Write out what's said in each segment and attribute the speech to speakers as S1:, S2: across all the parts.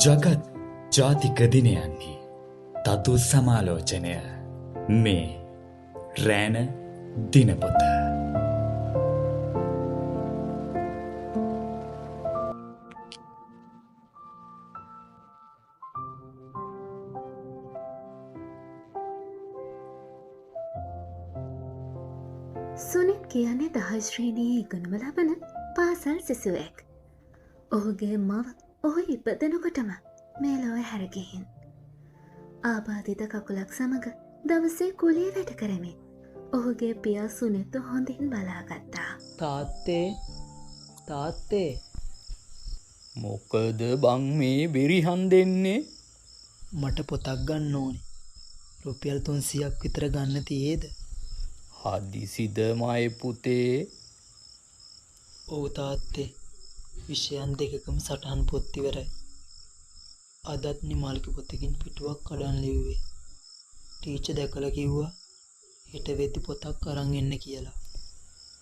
S1: ජගත් ජාතික දිනයන්හි තතු සමාලෝචනය මේ රෑන දිනපොත.
S2: සුනිත් කියන්නේ 10 ශ්‍රේණියේ ඉගෙනුම ලබන පාසල් සිසුවෙක්. ඔහුගේ මව ඔහු ඉපදෙනකොටම මේ ලොව හැරගිහින්. ආබාධිත කකුලක් සමග දවසේ කුලිය වැඩ කරමින් ඔහුගේ පියා සුනිත් හොඳින් බලාගත්තා.
S3: තාත්තේ මොකද බං මේ බෙරිහන් දෙන්නේ?
S4: මට පොතක් ගන්න ඕනේ. රුපියල් 300ක් විතර ගන්න තියේද?
S3: හදිසිද මයි පුතේ?
S4: ඔව් තාත්තේ. විෂයන් දෙකකම සටහන් පොත් ඉවරයි. අදත් නිමාලික පොතකින් පිටුවක් කඩන් ලිව්වේ. ටීචර් දැකලා කිව්වා හෙට වෙති පොතක් අරන් එන්න කියලා.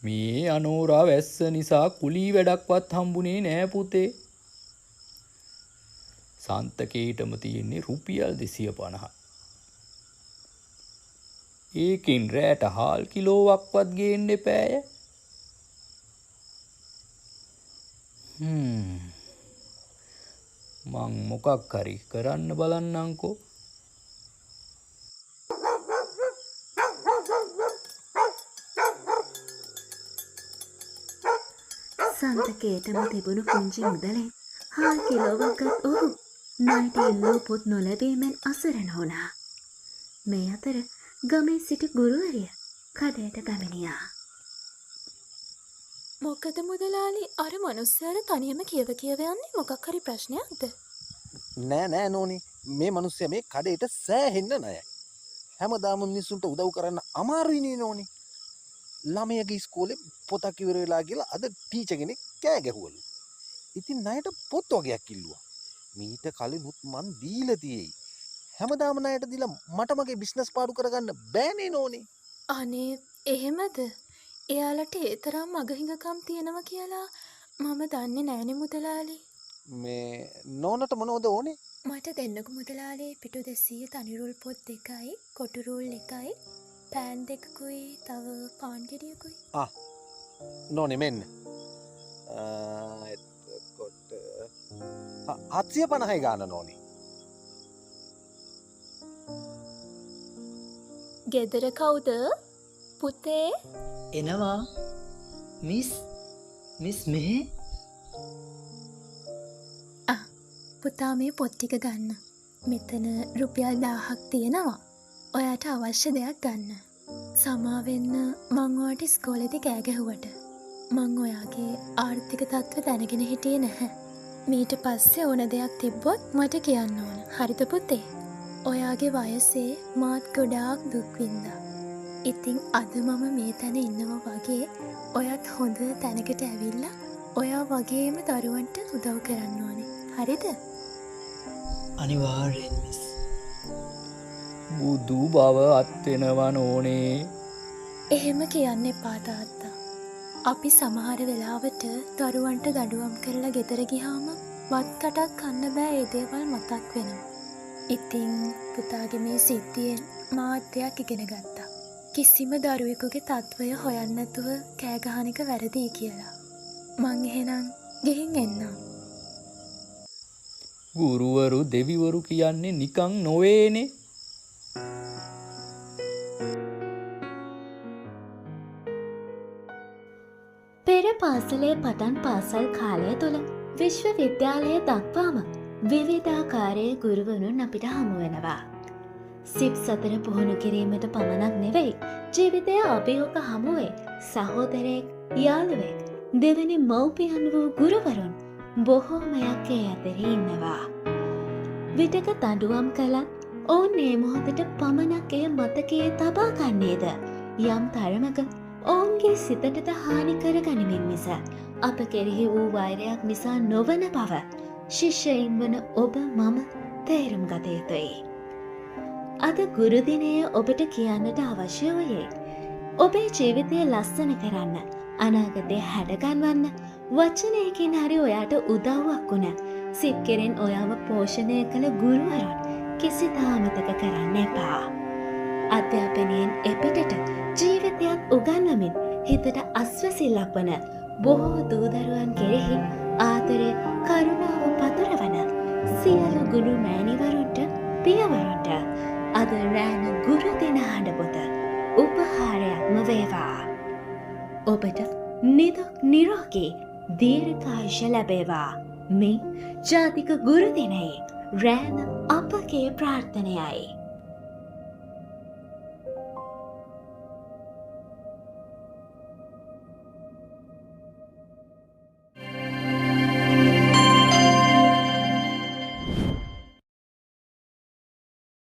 S3: මේ අනෝරා වැස්ස නිසා කුලී වැඩක්වත් හම්බුනේ නෑ පුතේ. සන්තකේටම තියෙන්නේ රුපියල් 250. ඒකින් රෑට හාල් කිලෝවක්වත් ගේන්න එපෑය. මං මොකක් හරි කරන්න බලන්නංකෝ.
S2: සන්තකේටම තිබුණු පුංචි මුදලෙන් හාල් කිලෝවක්ගත් ඔහු ණයට ඉල්ලූ පොත් නොලැබීමෙන් අසරණ වුණා. මේ අතර ගමේ සිටි ගුරුවරිය කඩේට පැමිණියා.
S5: මොකද මුදලාලි අර මනුස්සයාට තනියම කියව යන්නේ මොකක් හරි ප්‍රශ්නයක්ද?
S6: නෑ නෝනි, මේ මනුස්සයා මේ කඩේට සෑහෙන්න ණයයි. හැමදාම මිනිස්සුන්ට උදව් කරන්න අමාරුයිනේ නෝනි. ළමයාගේ ඉස්කෝලේ පොතක් ඉවර වෙලා කියලා අද ටීචර් කෙනෙක් කෑ ගැහුවලු. ඉතින් ණයට පොත් වගේක් ඉල්ලුවා. මීට කලිනුත් මං දීලා තියෙයි. හැමදාම ණයට දීලා මට මගේ බිස්නස් පාඩු කරගන්න බෑනේ නෝනි.
S5: අනේ එහෙමද? එයාලට ඒ තරම් මගහිඟකම් තියෙනවා කියලා මම දන්නේ නෑනේ මුදලාලි.
S6: මේ නෝනට මොනවද ඕනේ?
S5: මට දෙන්නකෝ මුදලාලි. පිටු 200 තනිරුල් පොත් 2යි, කොටු රූල් 1යි, පෑන් 2කුයි, තව පාන් ගෙඩියකුයි.
S6: නෝනි මෙන්න. එතකොට 750යි ගාන නෝනි.
S5: ගෙදර කවුද? පුතේ
S4: එනවා. මිස් මෙහෙ.
S5: පුතා මේ පොත් ටික ගන්න. මෙතන රුපියල් 1000ක් තියෙනවා. ඔයාට අවශ්‍ය දෙයක් ගන්න. සමාවෙන්න මං ඔයාට ඉස්කෝලේදී කෑ ගැහුවට. මං ඔයාගේ ආර්ථික තත්ත්ව දැනගෙන හිටියේ නැහැ. මීට පස්සේ ඕන දෙයක් තිබ්බොත් මට කියන්න ඕන. හරිද පුතේ? ඔයාගේ වයසේ මාත් ගොඩාක් දුක් විඳා. ඉතින් අද මම මේ තැන ඉන්නවා වගේ ඔයත් හොඳ තැනකට ඇවිල්ලා ඔයා වගේම දරුවන්ට උදව් කරන්න ඕනේ. හරිද?
S4: අනිවාර්යෙන් මිස්.
S3: බුදු බව අත්වෙනවා නෝනේ.
S5: එහෙම කියන්න එපා තාත්තා. අපි සමහර වෙලාවට දරුවන්ට දඩුවම් කරලා ගෙදර ගියාම වත් කටක් කන්න බෑ. ඒ දේවල් මතක් වෙනවා. ඉතින් පුතාගේ මේ සිද්ධියෙන් මාත් දෙයක් ඉගෙන ගත්තා. කිසිම දරුවෙකුගේ තත්ත්වය හොයන්න නැතුව කෑ ගහන එක වැරදි කියලා. මං එහෙනම් ගිහින් එන්නම්.
S3: ගුරුවරු දෙවිවරු කියන්නේ නිකන් නොවේනේ.
S2: පෙර පාසලේ පටන් පාසල් කාලය තුළ විශ්වවිද්‍යාලය දක්වාම විවිධාකාරයේ ගුරුවරුන් අපිට හමු වෙනවා. සිප් සතර පුහුණු කිරීමට පමණක් නෙවෙයි, ජීවිතය අභියෝග හමුවේ සහෝදරයෙක්, යාළුවෙක්, දෙවෙනි මව්පියන් වූ ගුරුවරුන් බොහෝමයක් ඒ අතරේ ඉන්නවා. විටක දඬුවම් කළත් ඔවුන් මේ මොහොතට පමණක් එය මතකයේ තබා ගන්නේද යම් තරමක ඔවුන්ගේ සිතටද හානි කරගනිමින් මිස අප කෙරෙහි වූ වෛරයක් නිසා නොවන බව ශිෂ්‍යයින් වන ඔබ මම තේරුම් ගත යුතුයි. අද ගුරුදිනයේ ඔබට කියන්නට අවශ්‍ය වූයේ ඔබේ ජීවිතය ලස්සන කරන්න, අනාගතය හැඩගන්වන්න, වචනයකින් හරි ඔයාට උදව්වක් වුණ සිප් කෙරෙන් ඔයාව පෝෂණය කළ ගුරුවරුන් කිසිදා අමතක කරන්න එපා. අධ්‍යාපනයෙන් එපිටට ජීවිතයක් උගන්වමින් හිතට අස්වැසිල්ලක් වන බොහෝ දූදරුවන් කෙරෙහි ආදරය කරුණාව පතුරවන සියලු ගුරු මෑණිවරුන්ට පියවරුන්ට අද රෑන ගුරු දින හඬපොත උපහාරයක්ම වේවා. ඔබට නිදුක් නිරෝගී දීර්ඝායුෂ ලැබේවා. මේ ජාතික ගුරු දිනයේ රෑන අපගේ ප්‍රාර්ථනයයි.